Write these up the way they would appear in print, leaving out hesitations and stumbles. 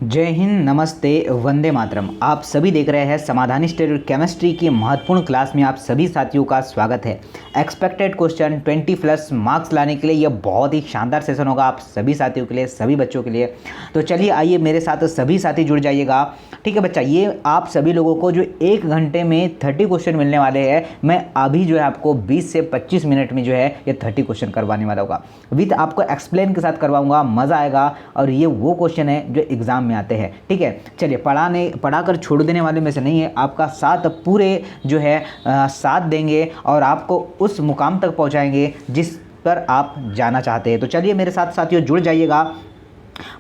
जय हिंद, नमस्ते, वंदे मातरम। आप सभी देख रहे हैं समाधानी स्टेट और केमिस्ट्री की महत्वपूर्ण क्लास में आप सभी साथियों का स्वागत है। एक्सपेक्टेड क्वेश्चन 20+ मार्क्स लाने के लिए यह बहुत ही शानदार सेशन होगा आप सभी साथियों के लिए, सभी बच्चों के लिए। तो चलिए आइए मेरे साथ सभी साथी जुड़ जाइएगा। ठीक है बच्चा, ये आप सभी लोगों को जो 1 घंटे में 30 क्वेश्चन मिलने वाले हैं, मैं अभी जो है आपको 20 से 25 मिनट में जो है ये 30 क्वेश्चन करवाने वाला होगा। विथ आपको एक्सप्लेन के साथ करवाऊंगा, मज़ा आएगा। और ये वो क्वेश्चन है जो एग्जाम में आते हैं। ठीक है, चलिए पढ़ाकर छोड़ देने वाले में से नहीं है, आपका साथ पूरे जो है साथ देंगे और आपको उस मुकाम तक पहुंचाएंगे जिस पर आप जाना चाहते हैं। तो चलिए मेरे साथ साथियों जुड़ जाइएगा।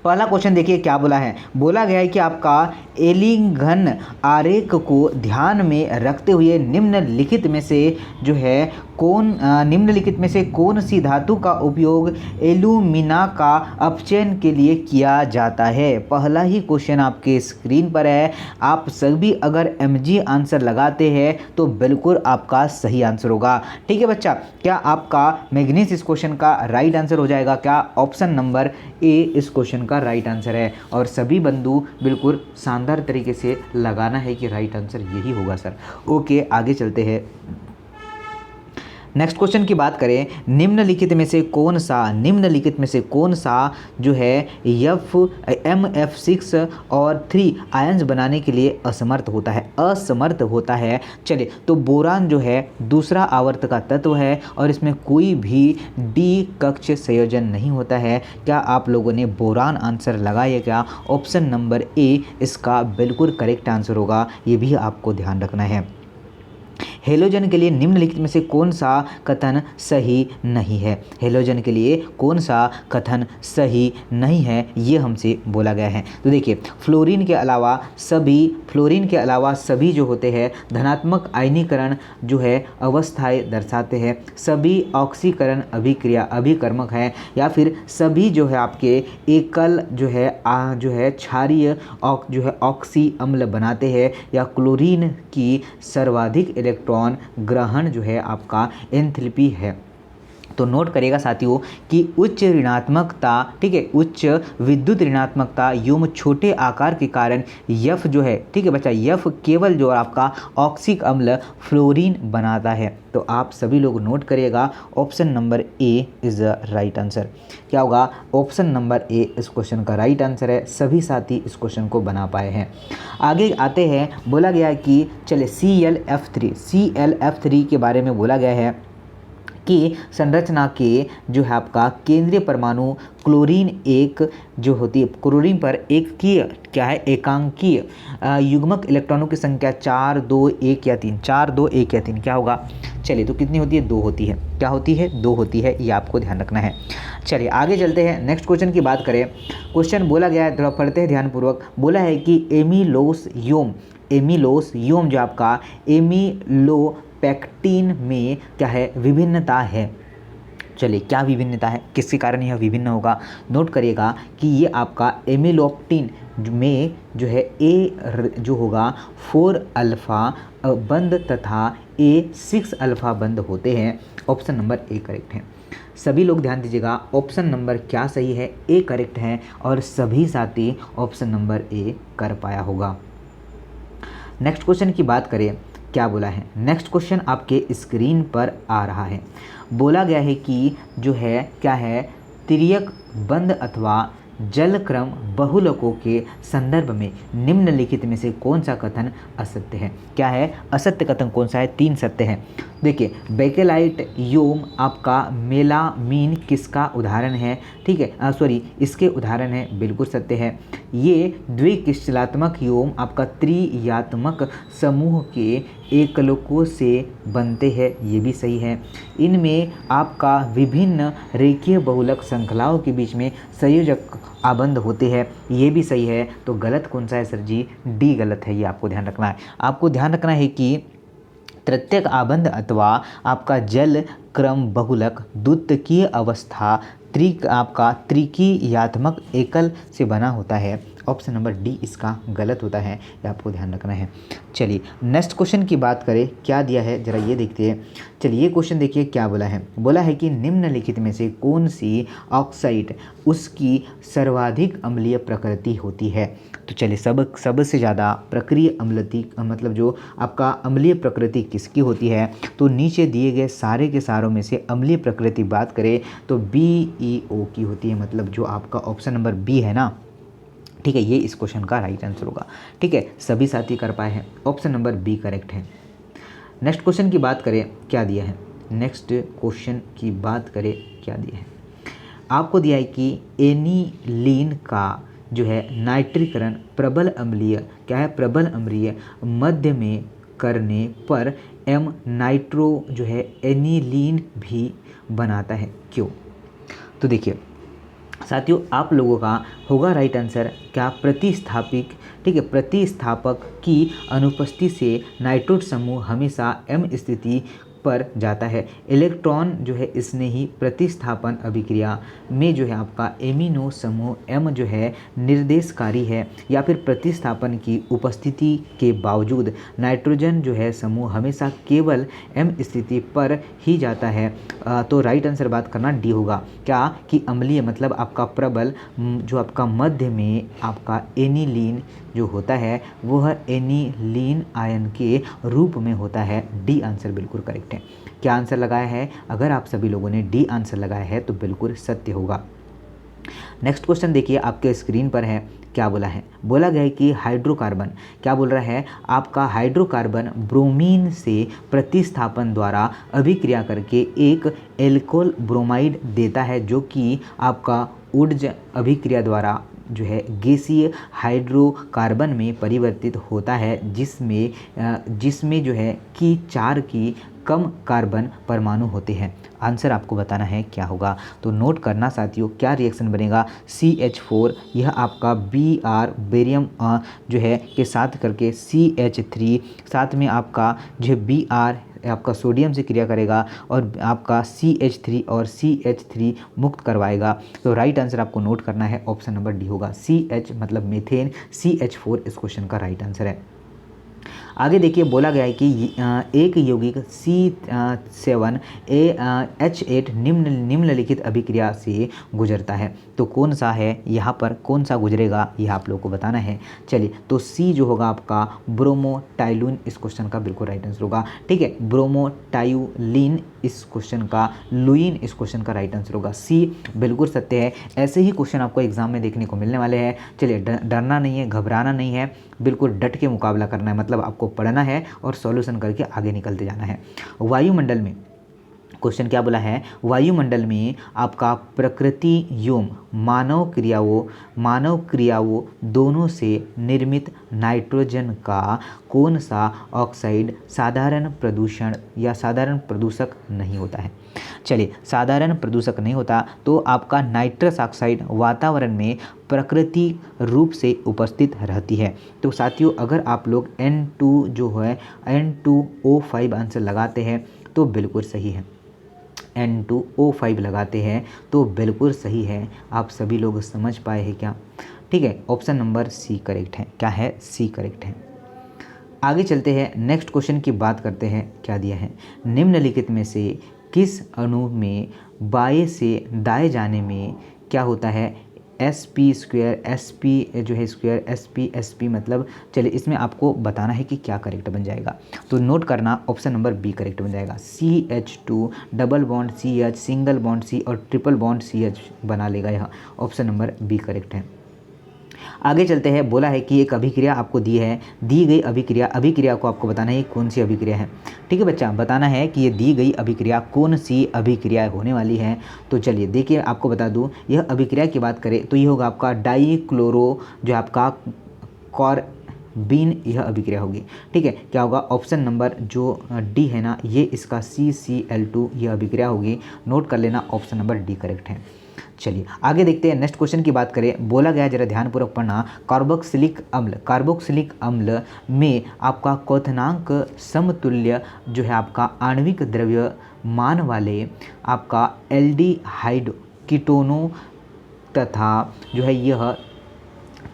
पहला क्वेश्चन देखिए क्या बोला है। बोला गया है कि आपका एलिंगन आरेख को ध्यान में रखते हुए निम्नलिखित में से जो है निम्नलिखित में से कौन सी धातु का उपयोग एल्यूमिना का अपचयन के लिए किया जाता है। पहला ही क्वेश्चन आपके स्क्रीन पर है। आप सभी अगर mg आंसर लगाते हैं तो बिल्कुल आपका सही आंसर होगा। ठीक है बच्चा, क्या आपका मैग्नीज इस क्वेश्चन का राइट आंसर हो जाएगा? क्या ऑप्शन नंबर ए इस क्वेश्चन का राइट आंसर है? और सभी बंधु बिल्कुल शानदार तरीके से लगाना है कि राइट आंसर यही होगा सर। ओके, आगे चलते हैं। नेक्स्ट क्वेश्चन की बात करें, निम्नलिखित में से कौन सा जो है MF6 और 3 आयंस बनाने के लिए असमर्थ होता है। चलिए, तो बोरान जो है दूसरा आवर्त का तत्व है और इसमें कोई भी डी कक्ष संयोजन नहीं होता है। क्या आप लोगों ने बोरान आंसर लगाया? क्या ऑप्शन नंबर ए इसका बिल्कुल करेक्ट आंसर होगा, ये भी आपको ध्यान रखना है। हेलोजन के लिए निम्नलिखित में से कौन सा कथन सही नहीं है? हेलोजन के लिए कौन सा कथन सही नहीं है, ये हमसे बोला गया है। तो देखिए, फ्लोरीन के अलावा सभी जो होते हैं धनात्मक आयनीकरण जो है अवस्थाएं दर्शाते हैं। सभी ऑक्सीकरण अभिकर्मक है, या फिर सभी जो है आपके एकल जो है क्षारीय ऑक्सी अम्ल बनाते हैं, या क्लोरीन की सर्वाधिक इलेक्ट्रॉन ग्रहण जो है आपका एंथैल्पी है। तो नोट करिएगा साथियों कि उच्च ऋणात्मकता, ठीक है, उच्च विद्युत ऋणात्मकता एवं छोटे आकार के कारण यफ जो है, ठीक है बच्चा, यफ केवल जो आपका ऑक्सिक अम्ल फ्लोरीन बनाता है। तो आप सभी लोग नोट करिएगा, option number A is the right answer. क्या होगा? ऑप्शन नंबर ए इस क्वेश्चन का राइट आंसर है। सभी साथी इस क्वेश्चन को बना पाए हैं। आगे आते हैं, बोला गया कि चले ClF3 के बारे में बोला गया है कि संरचना के जो है आपका केंद्रीय परमाणु क्लोरीन क्लोरीन पर एकांकीय युग्मक इलेक्ट्रॉनों की संख्या 4 2 1 या 3 क्या होगा? चलिए, तो कितनी होती है? 2 होती है। क्या होती है? 2 होती है, ये आपको ध्यान रखना है। चलिए आगे चलते हैं, नेक्स्ट क्वेश्चन की बात करें। क्वेश्चन बोला गया है, थोड़ा पढ़ते हैं ध्यानपूर्वक। बोला है कि एमिलोस योम जो आपका एमिलोपेक्टिन में क्या है विभिन्नता है। चलिए, क्या विभिन्नता है, किसके कारण यह विभिन्न होगा? नोट करिएगा कि ये आपका एमिलोप्टिन में जो है ए जो होगा 4 अल्फ़ा बंद तथा ए 6 अल्फ़ा बंद होते हैं। ऑप्शन नंबर ए करेक्ट है। सभी लोग ध्यान दीजिएगा, ऑप्शन नंबर क्या सही है? ए करेक्ट है, और सभी साथी ऑप्शन नंबर ए कर पाया होगा। नेक्स्ट क्वेश्चन की बात करें, क्या बोला है? नेक्स्ट क्वेश्चन आपके स्क्रीन पर आ रहा है। बोला गया है कि जो है क्या है, तिर्यक बंध अथवा जलक्रम बहुलकों के संदर्भ में निम्नलिखित में से कौन सा कथन असत्य है? क्या है असत्य कथन? कौन सा है? 3 सत्य है। देखिए, बेकेलाइट योम आपका मेलामीन किसका उदाहरण है? ठीक है, इसके उदाहरण है, बिल्कुल सत्य है। ये द्विक्रिस्टलात्मक योम आपका त्रियात्मक समूह के एकलोकों से बनते हैं, ये भी सही है। इनमें आपका विभिन्न रेखीय बहुलक श्रृंखलाओं के बीच में संयोजक आबंध होते हैं, ये भी सही है। तो गलत कौन सा है सर जी? डी गलत है, ये आपको ध्यान रखना है। आपको ध्यान रखना है कि तृतीयक आबंध अथवा आपका जल क्रम बहुलक द्वितीयक अवस्था त्रिकीयात्मक एकल से बना होता है। ऑप्शन नंबर डी इसका गलत होता है, ये आपको ध्यान रखना है। चलिए नेक्स्ट क्वेश्चन की बात करें, क्या दिया है ज़रा ये देखते हैं। चलिए ये क्वेश्चन देखिए क्या बोला है कि निम्नलिखित में से कौन सी ऑक्साइड उसकी सर्वाधिक अम्लीय प्रकृति होती है। तो चलिए सबसे ज़्यादा प्रक्रिय अम्लती मतलब जो आपका अम्लीय प्रकृति किसकी होती है, तो नीचे दिए गए सारे के सारों में से अम्लीय प्रकृति बात करें तो BeO की होती है, मतलब जो आपका ऑप्शन नंबर बी है ना, ठीक है, ये इस क्वेश्चन का राइट आंसर होगा। ठीक है, सभी साथी कर पाए हैं, ऑप्शन नंबर बी करेक्ट है। नेक्स्ट क्वेश्चन की बात करें, क्या दिया है, नेक्स्ट क्वेश्चन की बात करें क्या दिया है, आपको दिया है कि एनिलीन का जो है नाइट्रीकरण प्रबल अम्लीय क्या है, प्रबल अम्लीय मध्य में करने पर एम नाइट्रो जो है एनिलीन भी बनाता है, क्यों। तो देखिए साथियों, आप लोगों का होगा राइट आंसर क्या, प्रतिस्थापिक, ठीक है, प्रतिस्थापक की अनुपस्थिति से नाइट्रोज समूह हमेशा m स्थिति पर जाता है। इलेक्ट्रॉन जो है इसने ही प्रतिस्थापन अभिक्रिया में जो है आपका एमिनो समूह m जो है निर्देशकारी है, या फिर प्रतिस्थापन की उपस्थिति के बावजूद नाइट्रोजन जो है समूह हमेशा केवल m स्थिति पर ही जाता है। तो राइट आंसर बात करना डी होगा, क्या कि अम्लीय मतलब आपका प्रबल जो आपका मध्य में आपका एनिलीन जो होता है वह एनिलीन आयन के रूप में होता है। डी आंसर बिल्कुल करेक्ट है। क्या आंसर लगाया है, अगर आप सभी लोगों ने डी आंसर लगाया है तो बिल्कुल सत्य होगा। नेक्स्ट क्वेश्चन देखिए आपके स्क्रीन पर है, क्या बोला गया है कि हाइड्रोकार्बन, क्या बोल रहा है, आपका हाइड्रोकार्बन ब्रोमीन से प्रतिस्थापन द्वारा अभिक्रिया करके एक एल्कोहल ब्रोमाइड देता है, जो कि आपका ऊर्ज अभिक्रिया द्वारा जो है गैसीय हाइड्रोकार्बन में परिवर्तित होता है, जिसमें जो है कि 4 की कम कार्बन परमाणु होते हैं। आंसर आपको बताना है क्या होगा, तो नोट करना साथियों, क्या रिएक्शन बनेगा, CH4 यह आपका Br बेरियम जो है के साथ करके CH3 साथ में आपका जो है Br आपका सोडियम से क्रिया करेगा और आपका CH3 और CH3 मुक्त करवाएगा। तो राइट आंसर आपको नोट करना है, ऑप्शन नंबर डी होगा, CH मतलब मीथेन, CH4 इस क्वेश्चन का राइट आंसर है। आगे देखिए बोला गया है कि एक यौगिक C7H8 निम्नलिखित अभिक्रिया से गुजरता है, तो कौन सा है, यहाँ पर कौन सा गुजरेगा यह आप लोग को बताना है। चलिए तो सी जो होगा आपका ब्रोमोटाइलिन इस क्वेश्चन का बिल्कुल राइट आंसर होगा। ठीक है, ब्रोमोटाइलिन इस क्वेश्चन का, लुइन इस क्वेश्चन का राइट आंसर होगा, सी बिल्कुल सत्य है। ऐसे ही क्वेश्चन आपको एग्जाम में देखने को मिलने वाले हैं। चलिए डरना नहीं है, घबराना नहीं है, बिल्कुल डट के मुकाबला करना है, मतलब आपको पढ़ना है और सॉल्यूशन करके आगे निकलते जाना है। वायुमंडल में क्वेश्चन क्या बोला है, वायुमंडल में आपका प्रकृति एवं मानव क्रियाओं दोनों से निर्मित नाइट्रोजन का कौन सा ऑक्साइड साधारण प्रदूषण या साधारण प्रदूषक नहीं होता है। चलिए साधारण प्रदूषक नहीं होता तो आपका नाइट्रस ऑक्साइड वातावरण में प्राकृतिक रूप से उपस्थित रहती है। तो साथियों अगर आप लोग N2 जो है N2O5 आंसर लगाते हैं तो बिल्कुल सही है, N2O5 लगाते हैं तो बिल्कुल सही है। आप सभी लोग समझ पाए हैं क्या? ठीक है, ऑप्शन नंबर सी करेक्ट है। क्या है? सी करेक्ट है। आगे चलते हैं, नेक्स्ट क्वेश्चन की बात करते हैं। क्या दिया है, निम्नलिखित में से किस अणु में बाएं से दाएं जाने में क्या होता है, sp² sp जो है स्क्वायर sp मतलब, चलिए इसमें आपको बताना है कि क्या करेक्ट बन जाएगा। तो नोट करना, ऑप्शन नंबर बी करेक्ट बन जाएगा। CH2 double bond CH single bond C और ट्रिपल बॉन्ड CH बना लेगा, यह ऑप्शन नंबर बी करेक्ट है। आगे चलते हैं, बोला है कि एक अभिक्रिया आपको दी है, दी गई अभिक्रिया को आपको बताना है कौन सी अभिक्रिया है। ठीक है बच्चा, बताना है कि ये दी गई अभिक्रिया कौन सी अभिक्रिया होने वाली है। तो चलिए देखिए आपको बता दूं, यह अभिक्रिया की बात करें तो ये होगा आपका डाइक्लोरो जो आपका कॉर्बीन, यह अभिक्रिया होगी। ठीक है, क्या होगा, ऑप्शन नंबर जो डी है ना, ये इसका CCl2 यह अभिक्रिया होगी। नोट कर लेना, ऑप्शन नंबर डी करेक्ट है। चलिए आगे देखते हैं, नेक्स्ट क्वेश्चन की बात करें। बोला गया, जरा ध्यानपूर्वक पढ़ना, कार्बोक्सिलिक अम्ल में आपका क्वथनांक समतुल्य जो है आपका आणविक द्रव्यमान वाले आपका एल्डिहाइड कीटोनों तथा जो है यह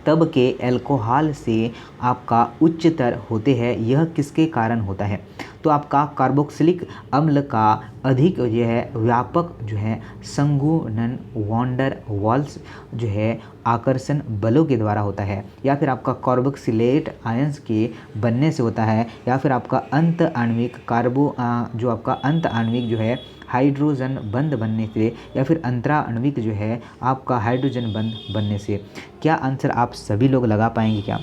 तब के अल्कोहल से आपका उच्चतर होते हैं, यह किसके कारण होता है? तो आपका कार्बोक्सिलिक अम्ल का अधिक जो है व्यापक जो है संघूर्णन वॉन्डर वॉल्स जो है आकर्षण बलों के द्वारा होता है, या फिर आपका कार्बोक्सिलेट आयंस के बनने से होता है, या फिर आपका अंत आणविक जो आपका अंत आणविक जो है हाइड्रोजन बंध बनने से, या फिर अंतरा आणविक जो है आपका हाइड्रोजन बंध बनने से। क्या आंसर आप सभी लोग लगा पाएंगे क्या?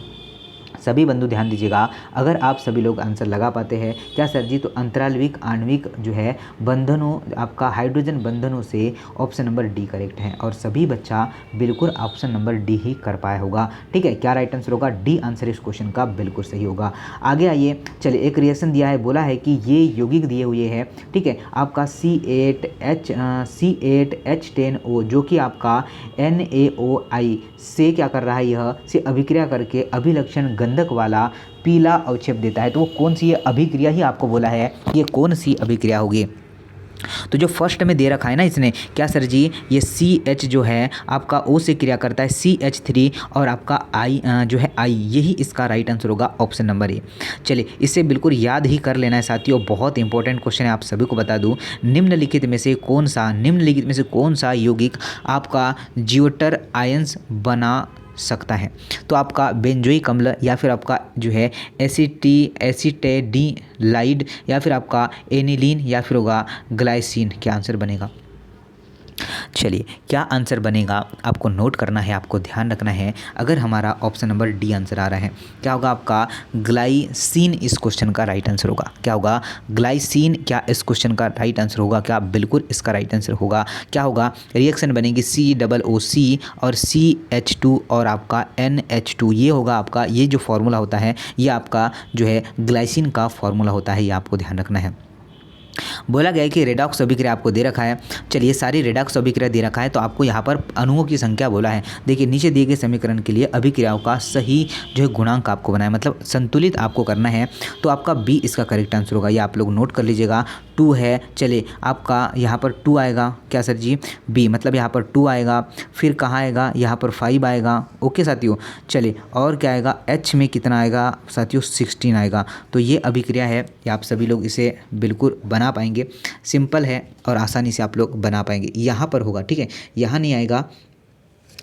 सभी बंधु ध्यान दीजिएगा, अगर आप सभी लोग आंसर लगा पाते हैं क्या सर जी, तो अंतराल्विक आणविक जो है बंधनों आपका हाइड्रोजन बंधनों से ऑप्शन नंबर डी करेक्ट है, और सभी बच्चा बिल्कुल ऑप्शन नंबर डी ही कर पाया होगा। ठीक है, क्या राइट आंसर होगा? डी आंसर इस क्वेश्चन का बिल्कुल सही होगा। आगे आइए, चलिए एक रिएक्शन दिया है, बोला है कि ये यौगिक दिए हुए हैं, ठीक है, आपका C8H10O जो कि आपका NaOI से क्या कर रहा है, यह से अभिक्रिया करके अभिलक्षण गंधक वाला पीला अवक्षेप देता है। तो वो कौन सी अभिक्रिया ही आपको बोला है, ये कौन सी अभिक्रिया होगी? तो जो फर्स्ट में दे रखा है ना इसने, क्या सर जी, ये CH जो है आपका O से क्रिया करता है CH3 और आपका I जो है I, यही इसका राइट आंसर होगा ऑप्शन नंबर ए। चलिए इसे बिल्कुल याद ही कर लेना है साथियों, बहुत इंपॉर्टेंट क्वेश्चन है, आप सभी को बता दूं। निम्नलिखित में से कौन सा यौगिक आपका ज्यूटर आयंस बना सकता है? तो आपका बेंजोइक अम्ल, या फिर आपका जो है एसिटेडिलाइड, या फिर आपका एनिलीन, या फिर होगा ग्लाइसिन। क्या आंसर बनेगा? चलिए क्या आंसर बनेगा आपको नोट करना है, आपको ध्यान रखना है। अगर हमारा ऑप्शन नंबर डी आंसर आ रहा है, क्या होगा आपका ग्लाइसिन इस क्वेश्चन का राइट आंसर होगा। क्या होगा? ग्लाइसिन क्या इस क्वेश्चन का राइट आंसर होगा? क्या बिल्कुल इसका राइट आंसर होगा। क्या होगा? रिएक्शन बनेगी COOC और CH2 और आपका NH2, ये होगा आपका, ये जो फॉर्मूला होता है ये आपका जो है ग्लाइसिन का फॉर्मूला होता है, ये आपको ध्यान रखना है। बोला गया है कि रेडॉक्स अभिक्रिया आपको दे रखा है। चलिए सारी रेडॉक्स अभिक्रिया दे रखा है, तो आपको यहाँ पर अणुओं की संख्या बोला है। देखिए नीचे दिए गए समीकरण के लिए अभिक्रियाओं का सही जो है गुणांक आपको बनाए, मतलब संतुलित आपको करना है। तो आपका बी इसका करेक्ट आंसर होगा, ये आप लोग नोट कर लीजिएगा। 2 है, चलिए आपका यहाँ पर 2 आएगा। क्या सर जी? बी मतलब यहाँ पर 2 आएगा, फिर कहाँ आएगा? यहाँ पर 5 आएगा। ओके साथियों, चलिए और क्या आएगा? एच में कितना आएगा साथियों? 16 आएगा। तो ये अभिक्रिया है, ये आप सभी लोग इसे बिल्कुल बना पाएंगे, सिंपल है और आसानी से आप लोग बना पाएंगे। यहाँ पर होगा, ठीक है, यहाँ नहीं आएगा,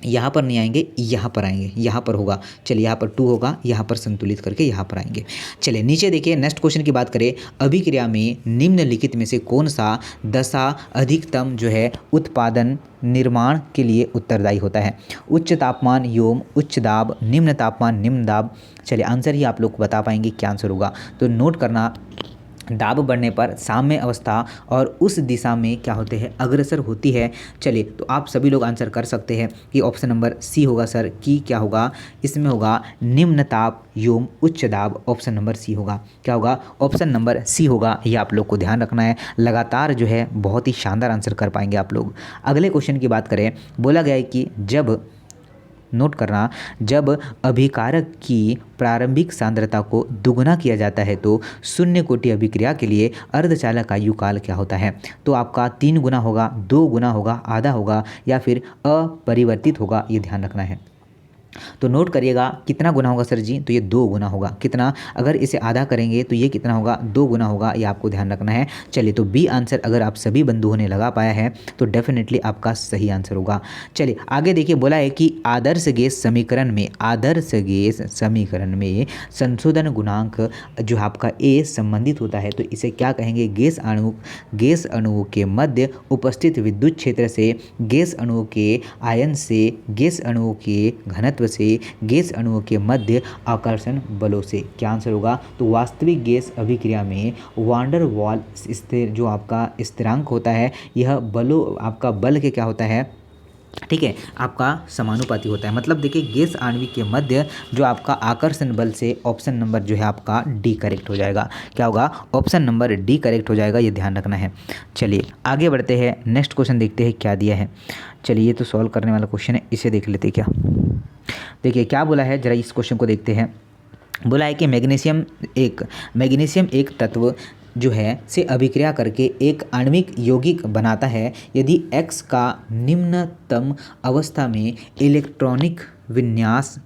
यहाँ पर नहीं आएंगे, यहाँ पर आएंगे, यहाँ पर होगा। चलिए यहाँ पर 2 होगा, यहाँ पर संतुलित करके यहाँ पर आएंगे। चलिए नीचे देखिए नेक्स्ट क्वेश्चन की बात करें, अभिक्रिया में निम्नलिखित में से कौन सा दशा अधिकतम जो है उत्पादन निर्माण के लिए उत्तरदायी होता है? उच्च तापमान एवं उच्च दाब, निम्न तापमान निम्न दाब। चलिए आंसर ही आप लोग बता पाएंगे क्या आंसर होगा, तो नोट करना। दाब बढ़ने पर साम्य अवस्था और उस दिशा में क्या होते हैं? अग्रसर होती है। चलिए तो आप सभी लोग आंसर कर सकते हैं कि ऑप्शन नंबर सी होगा सर, कि क्या होगा इसमें? होगा निम्न ताप एवं उच्च दाब, ऑप्शन नंबर सी होगा। क्या होगा? ऑप्शन नंबर सी होगा, ये आप लोग को ध्यान रखना है। लगातार जो है बहुत ही शानदार आंसर कर पाएंगे आप लोग। अगले क्वेश्चन की बात करें, बोला गया है कि जब, नोट करना, जब अभिकारक की प्रारंभिक सांद्रता को दुगुना किया जाता है तो शून्य कोटि अभिक्रिया के लिए अर्धचालक आयुकाल क्या होता है? तो आपका 3 गुना होगा, 2 गुना होगा, आधा होगा, या फिर अपरिवर्तित होगा, ये ध्यान रखना है। तो नोट करिएगा कितना गुना होगा सर जी, तो ये 2 गुना होगा। कितना? अगर इसे आधा करेंगे तो ये कितना होगा? 2 गुना होगा, ये आपको ध्यान रखना है। चलिए तो बी आंसर अगर आप सभी बंधुओं ने लगा पाया है तो डेफिनेटली आपका सही आंसर होगा। चलिए आगे देखिए, बोला है कि आदर्श गैस समीकरण में संशोधन गुणांक जो आपका ए संबंधित होता है, तो इसे क्या कहेंगे? गैस अणुओं के मध्य उपस्थित विद्युत क्षेत्र से, गैस अणुओं के आयन से, गैस अणुओं के घनत्व से, गैस अणुओं के मध्य आकर्षण बलों से। क्या आंसर होगा? तो वास्तविक गैस अभिक्रिया में वान डेर वाल स्थिर जो आपका स्थिरांक होता है, यह बलों आपका बल के क्या होता है? ठीक है, आपका समानुपाती होता है। मतलब देखिए गैस आणविक के मध्य जो आपका आकर्षण बल से, ऑप्शन नंबर जो है आपका डी करेक्ट हो जाएगा। क्या होगा? ऑप्शन नंबर डी करेक्ट हो जाएगा, ये ध्यान रखना है। चलिए आगे बढ़ते हैं, नेक्स्ट क्वेश्चन देखते हैं क्या दिया है। चलिए ये तो सॉल्व करने वाला क्वेश्चन है, इसे देख लेते हैं। क्या देखिए क्या बोला है, जरा इस क्वेश्चन को देखते हैं। बोला है कि मैग्नीशियम एक तत्व जो है से अभिक्रिया करके एक आणविक यौगिक बनाता है यदि X का निम्नतम अवस्था में इलेक्ट्रॉनिक विन्यास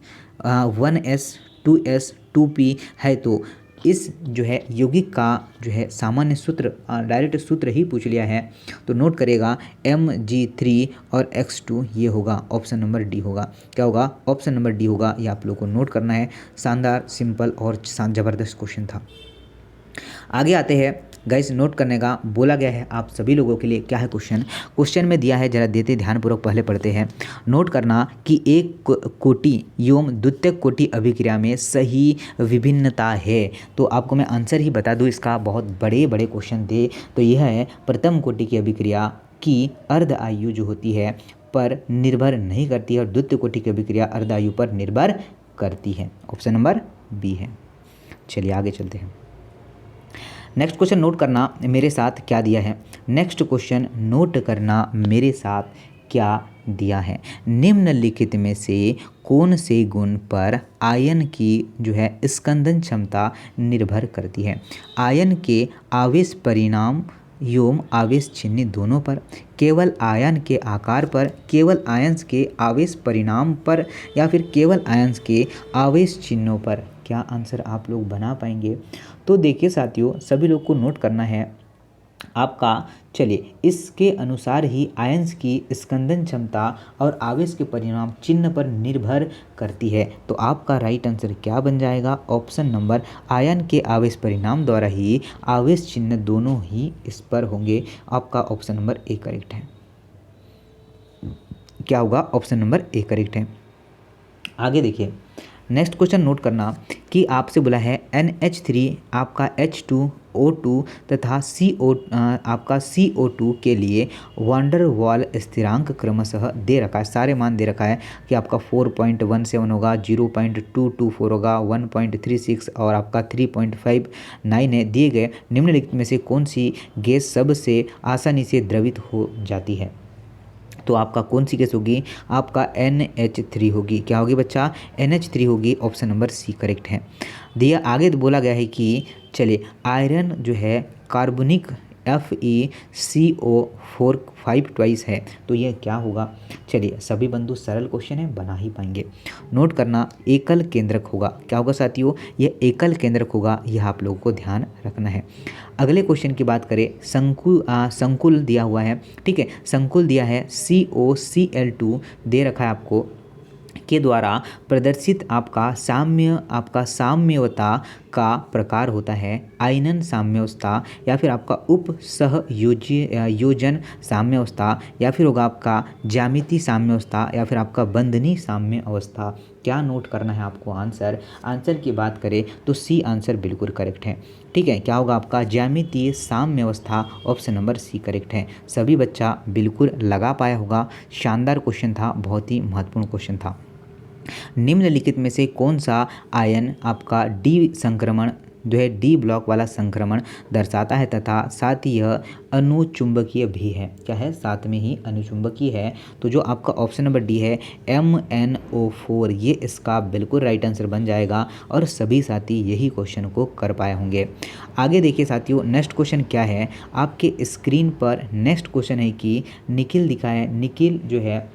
1s 2s 2p है, तो इस जो है यौगिक का जो है सामान्य सूत्र डायरेक्ट सूत्र ही पूछ लिया है, तो नोट करेगा Mg3 और X2, ये होगा ऑप्शन नंबर डी होगा। क्या होगा? ऑप्शन नंबर डी होगा। ये आप लोगों को नोट करना है। शानदार, सिंपल और ज़बरदस्त क्वेश्चन था। आगे आते हैं गाइस, नोट करने का बोला गया है आप सभी लोगों के लिए। क्या है क्वेश्चन? क्वेश्चन में दिया है, जरा देते ध्यानपूर्वक पहले पढ़ते हैं। नोट करना कि एक कोटि एवं द्वितीय कोटि अभिक्रिया में सही विभिन्नता है। तो आपको मैं आंसर ही बता दूं इसका, बहुत बड़े बड़े क्वेश्चन थे। तो यह है प्रथम कोटि की अभिक्रिया की अर्ध आयु जो होती है पर निर्भर नहीं करती है, और द्वितीय कोटि की अभिक्रिया अर्ध आयु पर निर्भर करती है। ऑप्शन नंबर बी है। चलिए आगे चलते हैं। नेक्स्ट क्वेश्चन नोट करना मेरे साथ क्या दिया है। नेक्स्ट क्वेश्चन नोट करना मेरे साथ क्या दिया है। निम्नलिखित में से कौन से गुण पर आयन की जो है स्कंदन क्षमता निर्भर करती है? आयन के आवेश परिणाम एवं आवेश चिन्ह दोनों पर, केवल आयन के आकार पर, केवल आयंस के आवेश परिणाम पर, या फिर केवल आयंस के आवेश चिन्हों पर? क्या आंसर आप लोग बना पाएंगे? तो देखिए साथियों, सभी लोग को नोट करना है आपका। चलिए, इसके अनुसार ही आयंस की स्कंदन क्षमता और आवेश के परिणाम चिन्ह पर निर्भर करती है। तो आपका राइट आंसर क्या बन जाएगा? ऑप्शन नंबर, आयन के आवेश परिणाम द्वारा ही आवेश चिन्ह दोनों ही इस पर होंगे। आपका ऑप्शन नंबर ए करेक्ट है। क्या होगा? ऑप्शन नंबर ए करेक्ट है। आगे देखिए, नेक्स्ट क्वेश्चन नोट करना कि आपसे बोला है NH3 आपका H2O2 तथा आपका CO2 के लिए वांडर वाल स्थिरांक क्रमशः दे रखा है। सारे मान दे रखा है कि आपका 4.17 होगा, 0.224 होगा, 1.36 और आपका 3.59 है। दिए गए निम्नलिखित में से कौन सी गैस सबसे आसानी से द्रवित हो जाती है? तो आपका कौन सी गैस होगी? आपका NH3 होगी। क्या होगी बच्चा? NH3 होगी। ऑप्शन नंबर सी करेक्ट है। दिया आगे बोला गया है कि चलिए, आयरन जो है कार्बनिक FeCO4 5 ट्वाइस है, तो यह क्या होगा? चलिए, सभी बंधु सरल क्वेश्चन है, बना ही पाएंगे। नोट करना, एकल केंद्रक होगा। क्या होगा साथियों? यह एकल केंद्रक होगा, यह आप लोगों को ध्यान रखना है। अगले क्वेश्चन की बात करें, संकुल दिया हुआ है, ठीक है, संकुल दिया है COCl2 दे रखा है आपको, के द्वारा प्रदर्शित आपका साम्यवता का प्रकार होता है आयनन साम्यावस्था, या फिर आपका उप सहयोजन साम्यावस्था, या फिर होगा आपका ज्यामिति साम्यावस्था, या फिर आपका बंधनी साम्य अवस्था। क्या नोट करना है आपको? आंसर की बात करें तो सी आंसर बिल्कुल करेक्ट है। ठीक है, क्या होगा आपका? ज्यामितीय साम्य अवस्था। ऑप्शन नंबर सी करेक्ट है। सभी बच्चा बिल्कुल लगा पाया होगा। शानदार क्वेश्चन था, बहुत ही महत्वपूर्ण क्वेश्चन था। निम्नलिखित में से कौन सा आयन आपका डी संक्रमण जो है डी ब्लॉक वाला संक्रमण दर्शाता है तथा साथ ही यह अनुचुंबकीय भी है? क्या है? साथ में ही अनुचुंबकीय है। तो जो आपका ऑप्शन नंबर डी है MnO4, ये इसका बिल्कुल राइट आंसर बन जाएगा, और सभी साथी यही क्वेश्चन को कर पाए होंगे। आगे देखिए साथियों, नेक्स्ट क्वेश्चन क्या है आपके स्क्रीन पर? नेक्स्ट क्वेश्चन है कि निकिल दिखा है, निकिल जो है,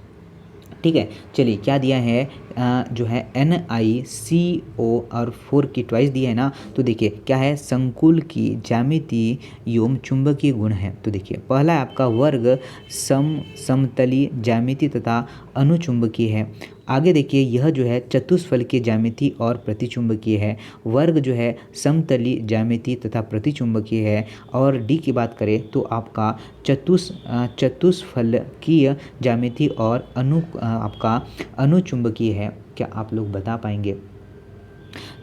ठीक है। चलिए, क्या दिया है? जो है NiCO और 4 की ट्वाइस दिया है ना। तो देखिए क्या है? संकुल की ज्यामिति एवं चुंबकीय गुण है। तो देखिए, पहला है आपका वर्ग समतली ज्यामिति तथा अनुचुंबकीय है। आगे देखिए, यह जो है चतुष्फलकीय ज्यामिति और प्रतिचुंबकीय है। वर्ग जो है समतली ज्यामिति तथा प्रतिचुंबकीय है। और डी की बात करें तो आपका चतुष्फलकीय ज्यामिति और आपका अनुचुंबकीय है। क्या आप लोग बता पाएंगे?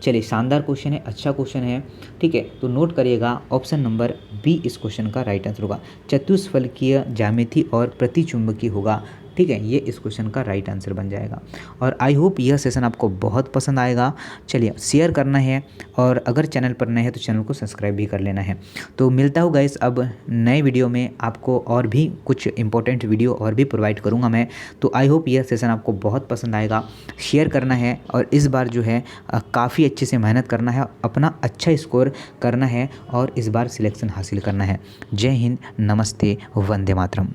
चलिए, शानदार क्वेश्चन है, अच्छा क्वेश्चन है, ठीक है। तो नोट करिएगा, ऑप्शन नंबर बी इस क्वेश्चन का राइट आंसर होगा। चतुष्फलकीय ज्यामिति और प्रतिचुंबकीय होगा, ठीक है। ये इस क्वेश्चन का राइट आंसर बन जाएगा। और आई होप यह सेशन आपको बहुत पसंद आएगा। चलिए, शेयर करना है, और अगर चैनल पर नए हैं तो चैनल को सब्सक्राइब भी कर लेना है। तो मिलता हूँ गाइस अब नए वीडियो में, आपको और भी कुछ इंपॉर्टेंट वीडियो और भी प्रोवाइड करूँगा मैं। तो आई होप यह सेशन आपको बहुत पसंद आएगा। शेयर करना है, और इस बार जो है काफ़ी अच्छे से मेहनत करना है, अपना अच्छा स्कोर करना है, और इस बार सिलेक्शन हासिल करना है। जय हिंद, नमस्ते, वंदे मातरम।